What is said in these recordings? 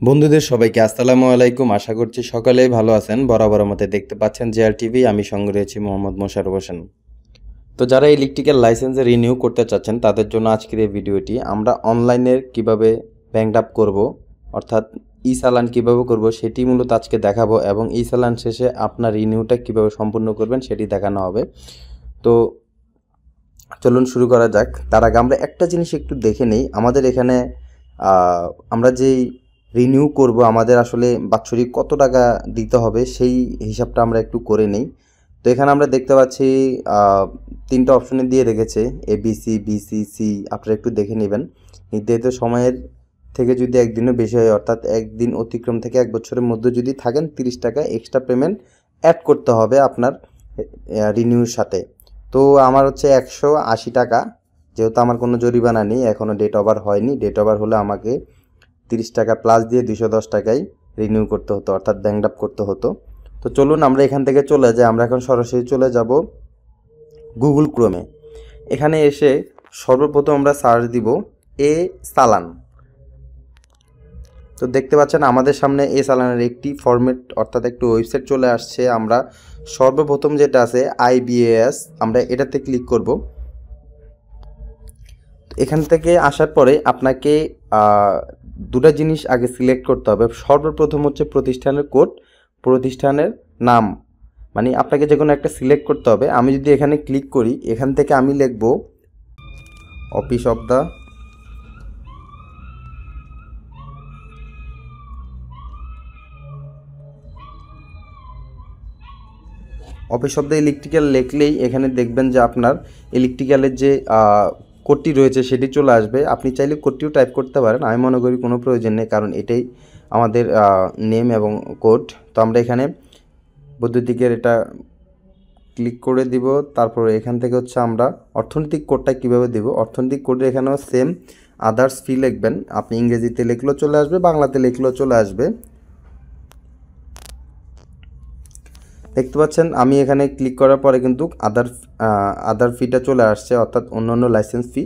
বন্ধুদের সবাইকে আসসালামু আলাইকুম। আশা করছি সকলেই ভালো আছেন। বরাবর মতে দেখতে পাচ্ছেন জেআর টিভি। আমি সঙ্গে রয়েছি মোহাম্মদ মোশাররফ হোসেন। তো যারা ইলেকট্রিক্যাল লাইসেন্সে রিনিউ করতে চাচ্ছেন তাদের জন্য আজকের এই ভিডিওটি। আমরা অনলাইনে কিভাবে ব্যাংক ড্রাফট করব, অর্থাৎ ই চালান কীভাবে করব সেটি মূলত আজকে দেখাবো, এবং ই চালান শেষে আপনার রিনিউটা কীভাবে সম্পূর্ণ করবেন সেটি দেখানো হবে। তো চলুন শুরু করা যাক। তার আগে আমরা একটা জিনিস একটু দেখে নিই। আমাদের এখানে আমরা যেই রিনিউ করব আমাদের আসলে বাৎসরিক কত টাকা দিতে হবে সেই হিসাবটা আমরা একটু করে নিই। তো এখানে আমরা দেখতে পাচ্ছি তিনটা অপশনে দিয়ে রেখেছে এবিসি, বিসি, সি। আপনারা একটু দেখে নেবেন। নির্ধারিত সময়ের থেকে যদি একদিনও বেশি হয়, অর্থাৎ একদিন অতিক্রম থেকে 1 বছরের মধ্যে যদি থাকেন, 30 টাকা এক্সট্রা পেমেন্ট অ্যাড করতে হবে আপনার রিনিউর সাথে। তো আমার হচ্ছে 180 টাকা, যেহেতু আমার কোনো জরিমানা নেই, এখনও ডেট ওভার হয়নি। ডেট ওভার হলে আমাকে 30 টাকা প্লাস দিয়ে 210 টাকায় রিনিউ করতে হতো, অর্থাৎ ব্যাংক ড্রাফট করতে হতো। তো চলুন আমরা এখান থেকে চলে যাই। আমরা এখন সরাসরি চলে যাব গুগল ক্রোমে। এখানে এসে সর্বপ্রথম আমরা সার্চ দিব এ চালান। তো দেখতে পাচ্ছেন আমাদের সামনে এ চালানের একটি ফরম্যাট, অর্থাৎ একটি ওয়েবসাইট চলে আসছে। আমরা সর্বপ্রথম যেটা আছে IBAS, আমরা এটাতে ক্লিক করব। এখান থেকে আসার পরে আপনাকে দুটো জিনিস আগে সিলেক্ট করতে হবে। সর্বপ্রথম হচ্ছে প্রতিষ্ঠানের কোড, প্রতিষ্ঠানের নাম, মানে আপনাকে যে কোনো একটা সিলেক্ট করতে হবে। আমি যদি এখানে ক্লিক করি, এখান থেকে আমি লিখব অফিস অফ দ্য ইলেকট্রিক্যাল লিখলেই এখানে দেখবেন যে আপনার ইলেকট্রিক্যালের যে কোডটি রয়েছে সেটি চলে আসবে। আপনি চাইলে কোডটিও টাইপ করতে পারেন, আমি মনে করি কোনো প্রয়োজন নেই, কারণ এটাই আমাদের নেম এবং কোড। তো আমরা এখানে বৈদ্যুতিকের এটা ক্লিক করে দিব। তারপরে এখান থেকে হচ্ছে আমরা অর্থনৈতিক কোডটা কীভাবে দেব। অর্থনৈতিক কোডে এখানেও সেম আদার্স ফি লিখবেন। আপনি ইংরেজিতে লিখলেও চলে আসবে, বাংলাতে লিখলেও চলে আসবে। দেখতে পাচ্ছেন আমি এখানে ক্লিক করার পরে কিন্তু আদার ফিটা চলে আসছে, অর্থাৎ অন্যান্য লাইসেন্স ফি।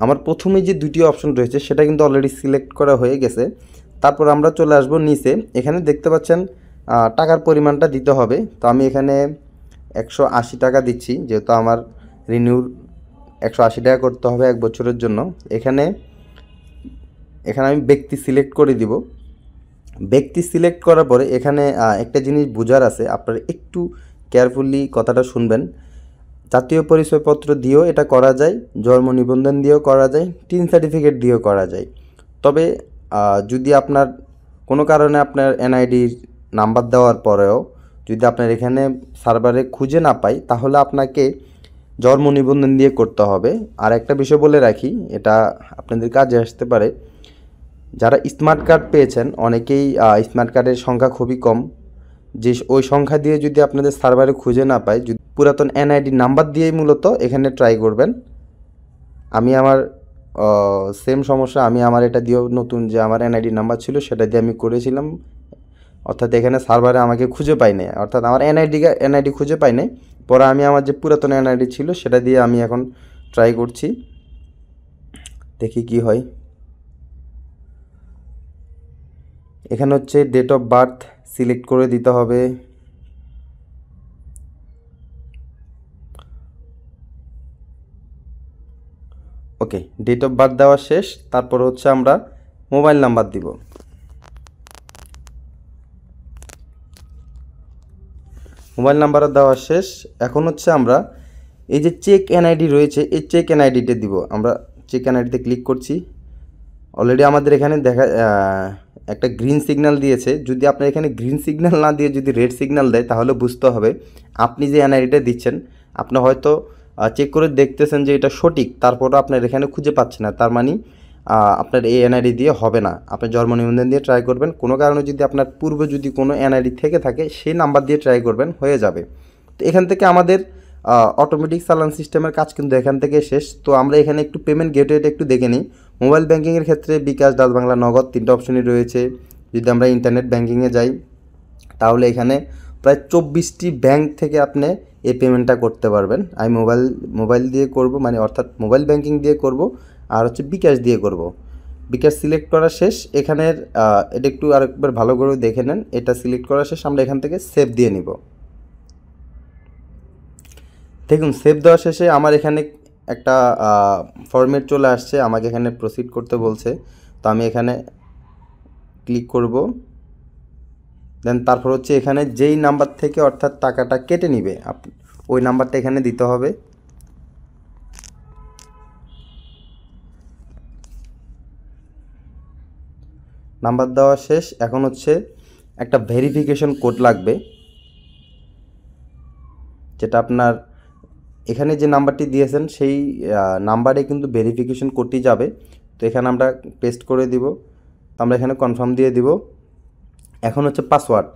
আমার প্রথমে যে দুটি অপশন রয়েছে সেটা কিন্তু অলরেডি সিলেক্ট করা হয়ে গেছে। তারপর আমরা চলে আসব নিচে। এখানে দেখতে পাচ্ছেন টাকার পরিমাণটা দিতে হবে। তো আমি এখানে 180 টাকা দিচ্ছি, যেহেতু আমার রিনিউর 180 টাকা করতে হবে 1 বছরের জন্য। এখানে আমি ব্যক্তি সিলেক্ট করে দিব। ব্যক্তি সিলেক্ট করার পরে এখানে একটা জিনিস বোঝার আছে, আপনারা একটু কেয়ারফুলি কথাটা শুনবেন। জাতীয় পরিচয়পত্র দিয়েও এটা করা যায়, জন্ম নিবন্ধন দিয়েও করা যায়, টিন সার্টিফিকেট দিয়েও করা যায়। তবে যদি আপনার কোনো কারণে আপনার NIDর নাম্বার দেওয়ার পরেও যদি আপনার এখানে সার্ভারে খুঁজে না পাই, তাহলে আপনাকে জন্ম নিবন্ধন দিয়ে করতে হবে। আর একটা বিষয় বলে রাখি, এটা আপনাদের কাজে আসতে পারে। যারা স্মার্ট কার্ড পেয়েছেন, অনেকেই স্মার্ট কার্ডের সংখ্যা খুবই কম, যে ওই সংখ্যা দিয়ে যদি আপনাদের সার্ভারে খুঁজে না পায়, যদি পুরাতন NID নাম্বার দিয়েই মূলত এখানে ট্রাই করবেন। আমি আমার সেম সমস্যা, আমি আমার এটা দিয়েও নতুন যে আমার NID নাম্বার ছিল সেটা দিয়ে আমি করেছিলাম, অর্থাৎ এখানে সার্ভারে আমাকে খুঁজে পাই নাই, অর্থাৎ আমার NID খুঁজে পাই নাই। পরে আমি আমার যে পুরাতন NID ছিল সেটা দিয়ে আমি এখন ট্রাই করছি, দেখি কি হয়। এখানে হচ্ছে ডেট অফ বার্থ সিলেক্ট করে দিতে হবে। ওকে, ডেট অফ বার্থ দেওয়া শেষ। তারপর হচ্ছে আমরা মোবাইল নাম্বার দিব। মোবাইল নাম্বারও দেওয়া শেষ। এখন হচ্ছে আমরা এই যে চেক NID রয়েছে, এই চেক NIDটা দিব। আমরা চেক NIDতে ক্লিক করছি। অলরেডি আমাদের এখানে দেখা একটা গ্রিন সিগন্যাল দিয়েছে। যদি আপনার এখানে গ্রিন সিগন্যাল না দিয়ে যদি রেড সিগন্যাল দেয়, তাহলে বুঝতে হবে আপনি যে NIDটা দিচ্ছেন, আপনি হয়তো চেক করে দেখতেছেন যে এটা সঠিক, তারপরও আপনার এখানে খুঁজে পাচ্ছেন না, তার মানে আপনার এই NID দিয়ে হবে না। আপনি জন্ম নিবন্ধন দিয়ে ট্রাই করবেন। কোনো কারণে যদি আপনার পূর্বে যদি কোনো NID থেকে থাকে, সেই নাম্বার দিয়ে ট্রাই করবেন, হয়ে যাবে। তো এখান থেকে আমাদের অটোমেটিক চালান সিস্টেমের কাজ কিন্তু এখান থেকে শেষ। তো আমরা এখানে একটু পেমেন্ট গেটওয়েটা একটু দেখে নিই। মোবাইল ব্যাঙ্কিংয়ের ক্ষেত্রে বিকাশ, ডাচ বাংলা, নগদ 3টা অপশনই রয়েছে। যদি আমরা ইন্টারনেট ব্যাঙ্কিংয়ে যাই, তাহলে এখানে প্রায় 24টি ব্যাংক থেকে আপনি এই পেমেন্টটা করতে পারবেন। আমি মোবাইল দিয়ে করব, মানে অর্থাৎ মোবাইল ব্যাঙ্কিং দিয়ে করব, আর হচ্ছে বিকাশ দিয়ে করব। বিকাশ সিলেক্ট করা শেষ। এখানের এটা একটু আরেকবার ভালো করে দেখে নেন। এটা সিলেক্ট করা শেষ, আমরা এখান থেকে সেভ দিয়ে নিব। দেখুন সেভ দেওয়া শেষে আমার এখানে একটা ফরম্যাট চলে আসছে, আমাকে এখানে প্রসিড করতে বলছে। তো আমি এখানে ক্লিক করব। দেন তারপর হচ্ছে এখানে যেই নাম্বার থেকে অর্থাৎ টাকাটা কেটে নিবে ওই নাম্বারটা এখানে দিতে হবে। নাম্বার দেওয়া শেষ। এখন হচ্ছে একটা ভেরিফিকেশন কোড লাগবে, যেটা আপনার এখানে যে নাম্বারটি দিয়েছেন সেই নাম্বারে কিন্তু ভেরিফিকেশন কোডটি যাবে। তো এখানে আমরা পেস্ট করে দিব। আমরা এখানে কনফার্ম দিয়ে দিব। এখন হচ্ছে পাসওয়ার্ড,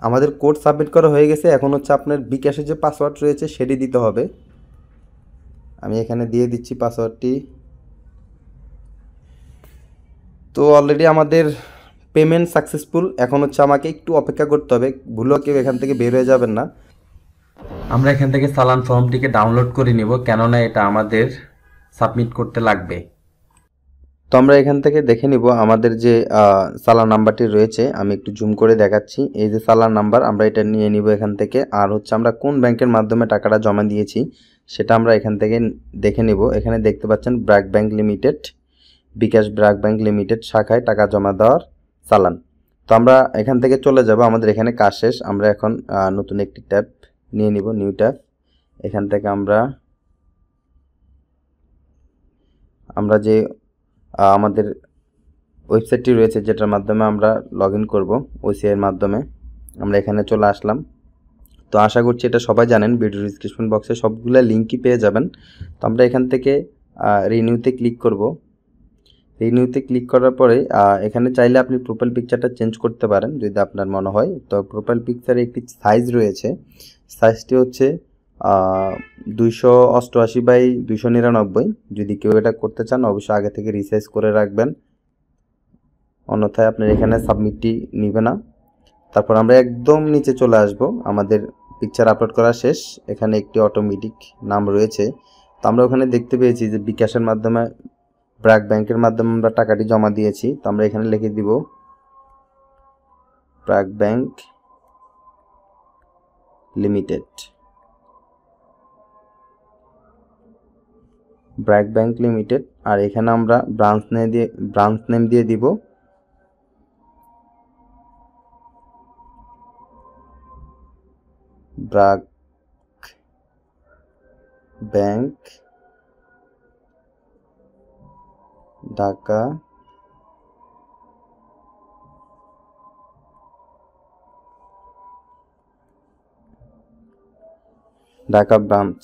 আমাদের কোড সাবমিট করা হয়ে গেছে। এখন হচ্ছে আপনার বিকাশে যে পাসওয়ার্ড রয়েছে সেটি দিতে হবে। আমি এখানে দিয়ে দিচ্ছি পাসওয়ার্ডটি। তো অলরেডি আমাদের পেমেন্ট সাকসেসফুল। এখন হচ্ছে আমাকে একটু অপেক্ষা করতে হবে, ভুলেও কেউ এখান থেকে বের হয়ে যাবেন না। আমরা এখান থেকে চালান ফর্মটিকে ডাউনলোড করে নিব, কেননা এটা আমাদের সাবমিট করতে লাগবে। তো আমরা এখান থেকে দেখে নিব আমাদের যে চালান নাম্বারটি রয়েছে। আমি একটু জুম করে দেখাচ্ছি। এই যে চালান নাম্বার, আমরা এটা নিয়ে নিব এখান থেকে। আর হচ্ছে আমরা কোন ব্যাংকের মাধ্যমে টাকাটা জমা দিয়েছি সেটা আমরা এখান থেকে দেখে নিব। এখানে দেখতে পাচ্ছেন ব্র্যাক ব্যাংক লিমিটেড, বিকাশ ব্র্যাক ব্যাংক লিমিটেড শাখায় টাকা জমা দেওয়ার চালান। তো আমরা এখান থেকে চলে যাব, আমাদের এখানে কাজ শেষ। আমরা এখন নতুন একটি ট্যাব নিয়ে নিব, নিউ ট্যাব। এখান থেকে আমরা যে আমাদের ওয়েবসাইটটি রয়েছে যেটার মাধ্যমে আমরা লগ ইন করবো, ওসিআইয়ের মাধ্যমে আমরা এখানে চলে আসলাম। তো আশা করছি এটা সবাই জানেন, ভিডিও ডিসক্রিপশন বক্সে সবগুলো লিঙ্কই পেয়ে যাবেন। তো আমরা এখান থেকে রিনিউতে ক্লিক করব। রিনিউতে ক্লিক করার পরে এখানে চাইলে আপনি প্রোফাইল পিকচারটা চেঞ্জ করতে পারেন যদি আপনার মনে হয়। তো প্রোফাইল পিকচারে একটি সাইজ রয়েছে, সাইজটি হচ্ছে 288/299। যদি কেউ এটা করতে চান অবশ্যই আগে থেকে রিসাইজ করে রাখবেন, অন্যথায় আপনার এখানে সাবমিটটি নিবে না। তারপর আমরা একদম নিচে চলে আসব, আমাদের পিকচার আপলোড করা শেষ। এখানে একটি অটোমেটিক নাম রয়েছে। তো আমরা ওখানে দেখতে পেয়েছি যে বিকাশের মাধ্যমে ব্র্যাক ব্যাংকের মাধ্যমে আমরা টাকাটি জমা দিয়েছি। তো আমরা এখানে লিখে দিব BRAC bank limited, BRAC bank limited. আর এখানে আমরা ব্রাঞ্চ নেম দিয়ে দিব BRAC bank Dhaka branch,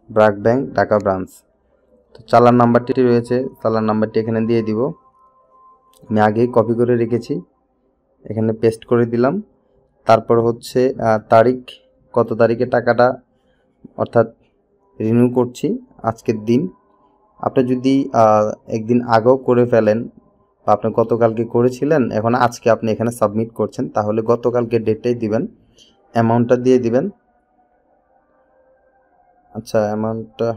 BRAC bank Dhaka branch. তো চালান নাম্বারটি রয়েছে, চালান নাম্বারটি এখানে দিয়ে দিব। আমি আগেই কপি করে রেখেছি, এখানে পেস্ট করে দিলাম। তারপর হচ্ছে তারিখ, কত তারিখে টাকাটা অর্থাৎ রিনিউ করছি, আজকের দিন। আপনি যদি একদিন আগেও করে ফেলেন বা আপনি গতকালকে করেছিলেন, এখন আজকে আপনি এখানে সাবমিট করছেন, তাহলে গতকালকে ডেটটাই দিবেন, অ্যামাউন্টটা দিয়ে দিবেন। আচ্ছা অ্যামাউন্টটা,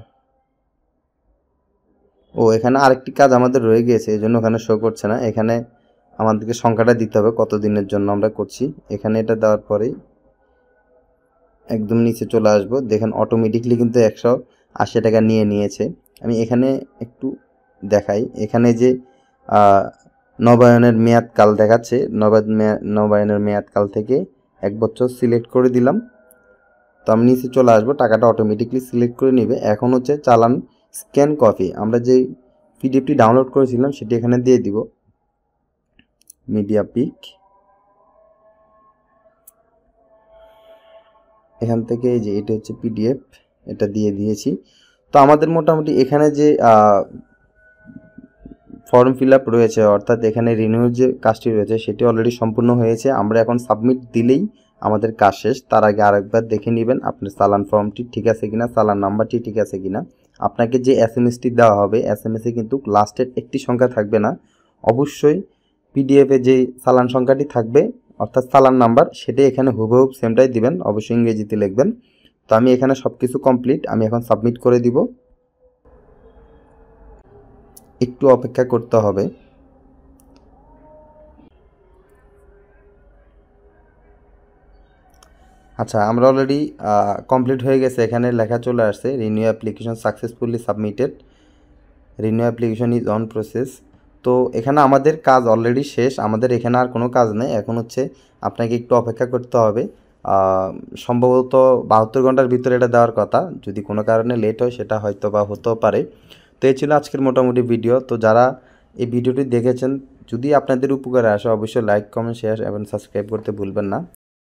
এখানে আরেকটি কাজ আমাদের রয়ে গিয়েছে, এই জন্য ওখানে শো করছে না। এখানে আমাদেরকে সংখ্যাটা দিতে হবে কত দিনের জন্য আমরা করছি। এখানে এটা দেওয়ার পরেই একদম নিচে চলে আসবো। দেখেন অটোমেটিকলি কিন্তু 180 টাকা নিয়ে নিয়েছে। আমি এখানে একটু দেখাই, এখানে যে নবায়নের মেয়াদকাল দেখাচ্ছে, নবায়নের মেয়াদকাল থেকে 1 বছর সিলেক্ট করে দিলাম। তো আমি নিচে চলে আসবো, টাকাটা অটোমেটিকলি সিলেক্ট করে নেবে। এখন হচ্ছে চালান স্ক্যান কপি, আমরা যে পিডিএফটি ডাউনলোড করেছিলাম সেটি এখানে দিয়ে দিব, মিডিয়া পিক। এখান থেকে এই যে এটা হচ্ছে পিডিএফ, এটা দিয়ে দিয়েছি। তো আমাদের মোটামুটি এখানে যে ফর্ম ফিল আপ রয়েছে, অর্থাৎ এখানে রিনিউর যে কাজটি রয়েছে সেটি অলরেডি সম্পূর্ণ হয়েছে। আমরা এখন সাবমিট দিলেই আমাদের কাজ শেষ। তার আগে আরেকবার দেখে নেবেন আপনার চালান ফর্মটি ঠিক আছে কিনা, চালান নাম্বারটি ঠিক আছে কিনা। আপনাকে যে এসএমএসটি দেওয়া হবে, এসএমএসে কিন্তু লাস্টের একটি সংখ্যা থাকবে না, অবশ্যই পিডিএফে যে চালান সংখ্যাটি থাকবে অর্থাৎ চালান নাম্বার, সেটাই এখানে হুবহু সেমটাই দিবেন, অবশ্যই ইংরেজিতে লিখবেন। তো আমি এখানে সব কিছু কমপ্লিট, আমি এখন সাবমিট করে দিব। একটু অপেক্ষা করতে হবে। আচ্ছা, আমরা অলরেডি কমপ্লিট হয়ে গেছে, এখানে লেখা চলে আসছে renew application successfully submitted, renew application is on process. তো এখানে আমাদের কাজ অলরেডি শেষ, আমাদের এখানে আর কোনো কাজ নেই। এখন হচ্ছে আপনাকে একটু অপেক্ষা করতে হবে, সম্ভবত 72 ঘন্টার ভিতরে এটা দেওয়ার কথা। যদি কোনো কারণে লেট হয় সেটা হয়তো বা হতেও পারে। তো এই ছিল আজকের মোটামুটি ভিডিও। তো যারা এই ভিডিওটি দেখেছেন, যদি আপনাদের উপকারে আসে অবশ্যই লাইক, কমেন্ট, শেয়ার এবং সাবস্ক্রাইব করতে ভুলবেন না।